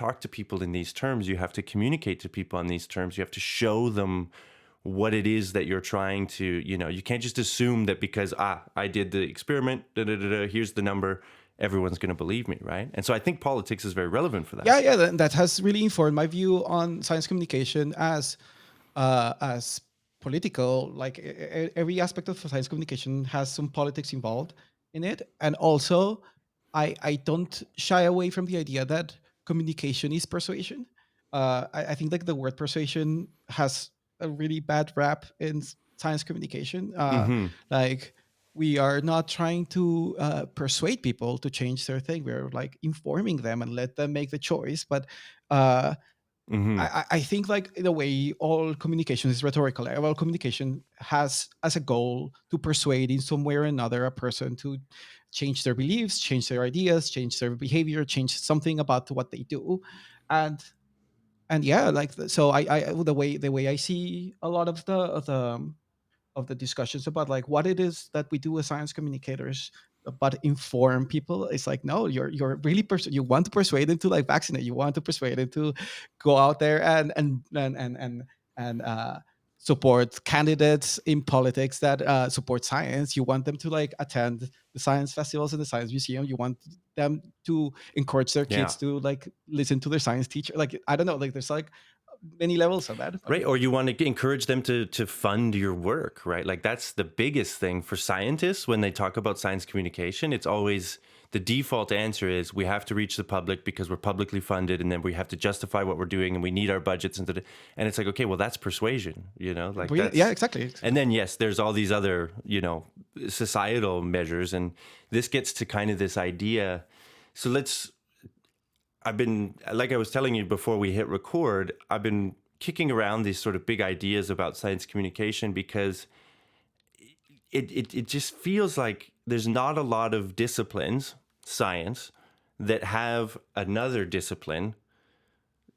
talk to people in these terms. You have to communicate to people on these terms. You have to show them what it is that you're trying to, you can't just assume that because, I did the experiment, here's the number, everyone's going to believe me, right? And so I think politics is very relevant for that. Yeah, that has really informed my view on science communication as political. Like every aspect of science communication has some politics involved in it, and also I don't shy away from the idea that communication is persuasion. I think like the word persuasion has a really bad rap in science communication. Hmm. Like we are not trying to persuade people to change their thing. We're like informing them and let them make the choice. But uh, Hmm. I think like in a way all communication is rhetorical. All communication has as a goal to persuade in some way or another a person to change their beliefs, change their ideas, change their behavior, change something about what they do. And yeah, like so I the way I see a lot of the discussions about like what it is that we do as science communicators but inform people. It's like, no, you're really you want to persuade them to like vaccinate, you want to persuade them to go out there and support candidates in politics that support science. You want them to like attend the science festivals and the science museum. You want them to encourage their Yeah. kids to like listen to their science teacher. Like I don't know, like there's like many levels of that. Right. Or you want to encourage them to fund your work, right? Like that's the biggest thing for scientists when they talk about science communication. It's always the default answer is we have to reach the public because we're publicly funded, and then we have to justify what we're doing, and we need our budgets and it's like, okay, well, that's persuasion, like Yeah, that's, exactly. and then yes, there's all these other, societal measures, and this gets to kind of this idea. So I've been, like I was telling you before we hit record, I've been kicking around these sort of big ideas about science communication because it just feels like there's not a lot of disciplines, science, that have another discipline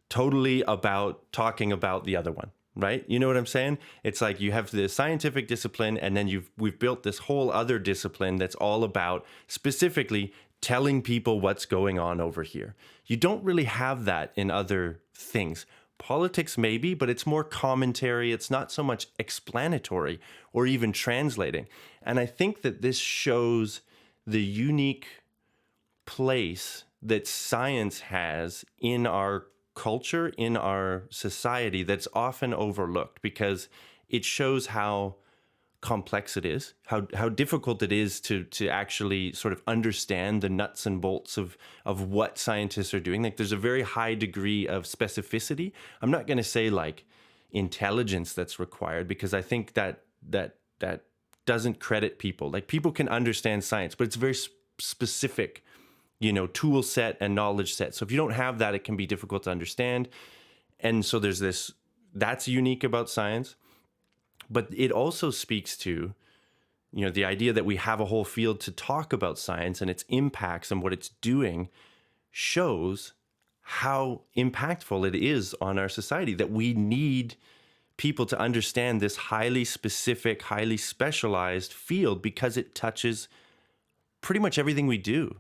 totally about talking about the other one, right? You know what I'm saying? It's like you have the scientific discipline, and then we've built this whole other discipline that's all about specifically telling people what's going on over here. You don't really have that in other things. Politics maybe, but it's more commentary. It's not so much explanatory or even translating. And I think that this shows the unique place that science has in our culture, in our society, that's often overlooked because it shows how complex it is, how difficult it is to actually sort of understand the nuts and bolts of what scientists are doing. Like there's a very high degree of specificity. I'm not going to say like intelligence that's required, because I think that doesn't credit people. Like people can understand science, but it's very specific, tool set and knowledge set. So if you don't have that, it can be difficult to understand. And so there's this, that's unique about science. But it also speaks to, the idea that we have a whole field to talk about science and its impacts and what it's doing shows how impactful it is on our society, that we need people to understand this highly specific, highly specialized field because it touches pretty much everything we do.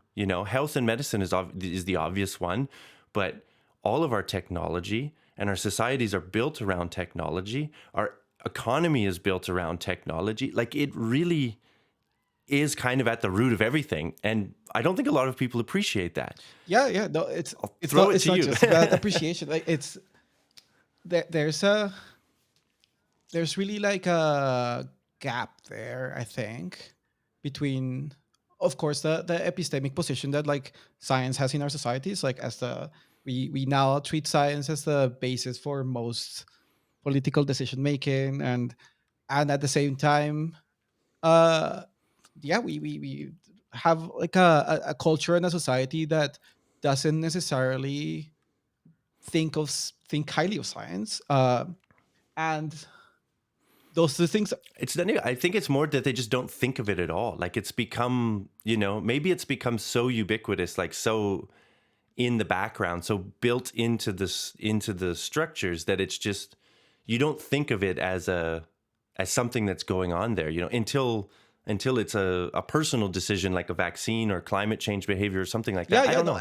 Health and medicine is the obvious one, but all of our technology and our societies are built around technology. Our economy is built around technology. Like it really is kind of at the root of everything. And I don't think a lot of people appreciate that. Yeah. No, I'll it's throw not it it's to not you. just about appreciation. Like it's there's really like a gap there, I think, between, of course, the epistemic position that like science has in our societies, like as the we now treat science as the basis for most political decision making, and at the same time, uh yeah, we have like a culture and a society that doesn't necessarily think highly of science, and those two things. I think it's more that they just don't think of it at all. Like it's become, maybe it's become so ubiquitous, like so in the background, so built into the structures, that it's just, you don't think of it as something that's going on there, until until it's a personal decision like a vaccine or climate change behavior or something like Yeah, that. I yeah. don't No, know.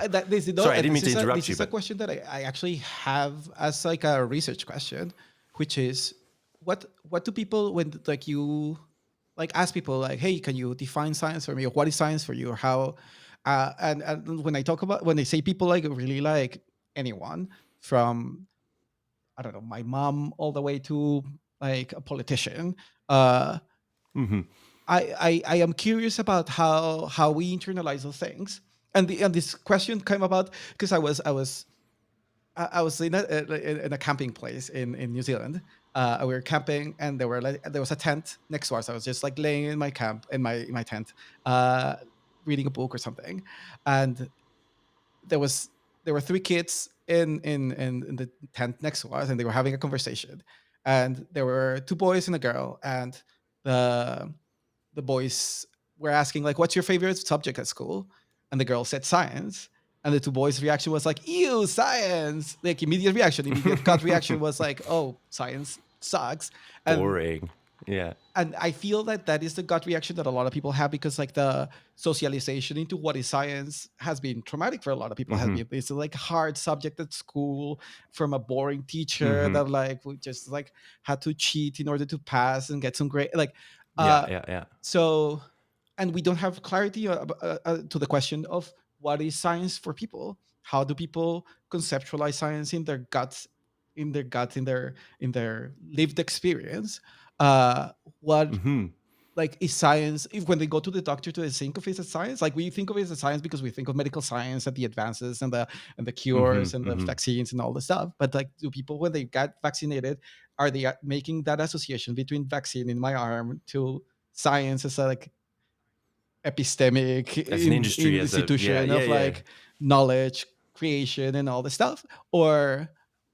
no, Sorry, I didn't mean to this interrupt you, is a but question that I actually have as like a research question, which is what do people when like you like ask people like, hey, can you define science for me, or what is science for you, or how? And when I talk about when they say people like really like anyone from I don't know my mom all the way to like a politician, uh, hmm I am curious about how we internalize those things. And this question came about because I was in a camping place in New Zealand. We were camping, and there was a tent next to us. I was just like laying in my camp in my tent, uh, reading a book or something, and there was there were three kids in the tent next to us, and they were having a conversation. And there were two boys and a girl, and the the boys were asking like, "What's your favorite subject at school?" And the girl said science, and the two boys' reaction was like, "Ew, science!" Like immediate gut reaction was like, "Oh, science sucks." And boring. Yeah. I feel that that is the gut reaction that a lot of people have because like the socialization into what is science has been traumatic for a lot of people. Has hmm been it's a like hard subject at school from a boring teacher hmm that like we just like had to cheat in order to pass and get some grade like Yeah. uh Yeah. Yeah. so and we don't have clarity to the question of what is science for people. How do people conceptualize science in their guts, in their lived experience? What hmm like is science if when they go to the doctor to think of it as science, like we think of it as science because we think of medical science and the advances and the cures and the hmm vaccines and all the stuff, but like do people when they get vaccinated are they making that association between vaccine in my arm to science as a like epistemic As an industry, as a yeah, institution yeah, of yeah. like knowledge creation and all the stuff, or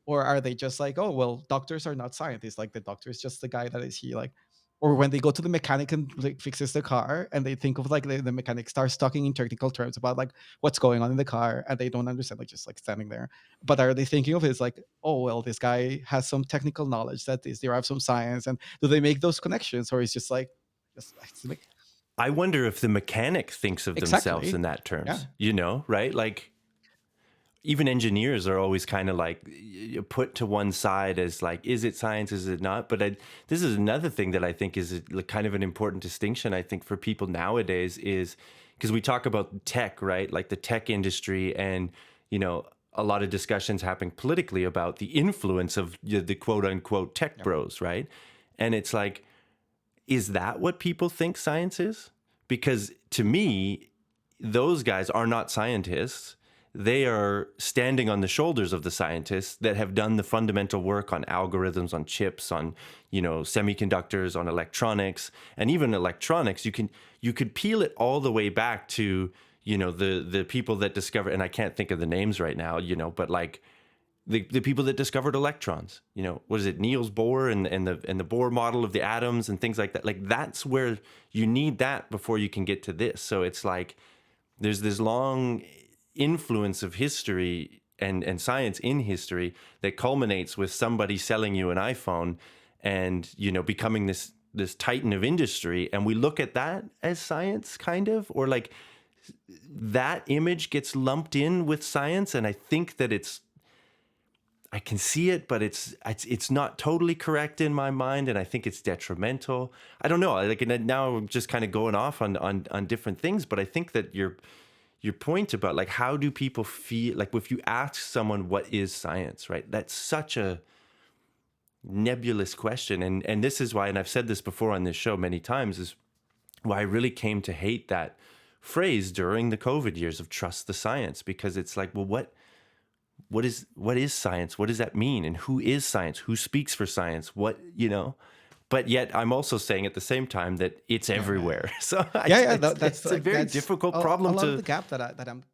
are they just like, oh well, doctors are not scientists, like the doctor is just the guy that is he like, or when they go to the mechanic and like fixes the car and they think of like the mechanic starts talking in technical terms about like what's going on in the car and they don't understand, like just like standing there, but are they thinking of it as like, oh well, this guy has some technical knowledge that is derived from science, and do they make those connections, or is just like just I wonder if the mechanic thinks of themselves exactly. in that Yeah. terms, right? Like even engineers are always kind of like put to one side as like, is it science? Is it not? But this is another thing that I think is kind of an important distinction, I think, for people nowadays is because we talk about tech, right? Like the tech industry and, a lot of discussions happening politically about the influence of the quote unquote tech Yeah. bros, right? And it's like, is that what people think science is? Because to me, those guys are not scientists. They are standing on the shoulders of the scientists that have done the fundamental work on algorithms, on chips, on semiconductors, on electronics, and even electronics. You could peel it all the way back to the people that discover, and I can't think of the names right now, but like the people that discovered electrons, what is it, Niels Bohr and the Bohr model of the atoms and things like that. Like that's where you need that before you can get to this. So it's like there's this long influence of history and science in history that culminates with somebody selling you an iPhone and becoming this titan of industry, and we look at that as science kind of, or like that image gets lumped in with science, and I think that I can see it, but it's not totally correct in my mind, and I think it's detrimental. I don't know. Like now, I'm just kind of going off on different things, but I think that your point about like how do people feel, like if you ask someone what is science, right? That's such a nebulous question, and this is why, and I've said this before on this show many times, is why I really came to hate that phrase during the COVID years of trust the science, because it's like, well, what is science? What does that mean? And who is science? Who speaks for science? But yet I'm also saying at the same time that it's Yeah, yeah, everywhere. So yeah, yeah. That's it's a like very that's difficult a problem lot of to. the gap that I'm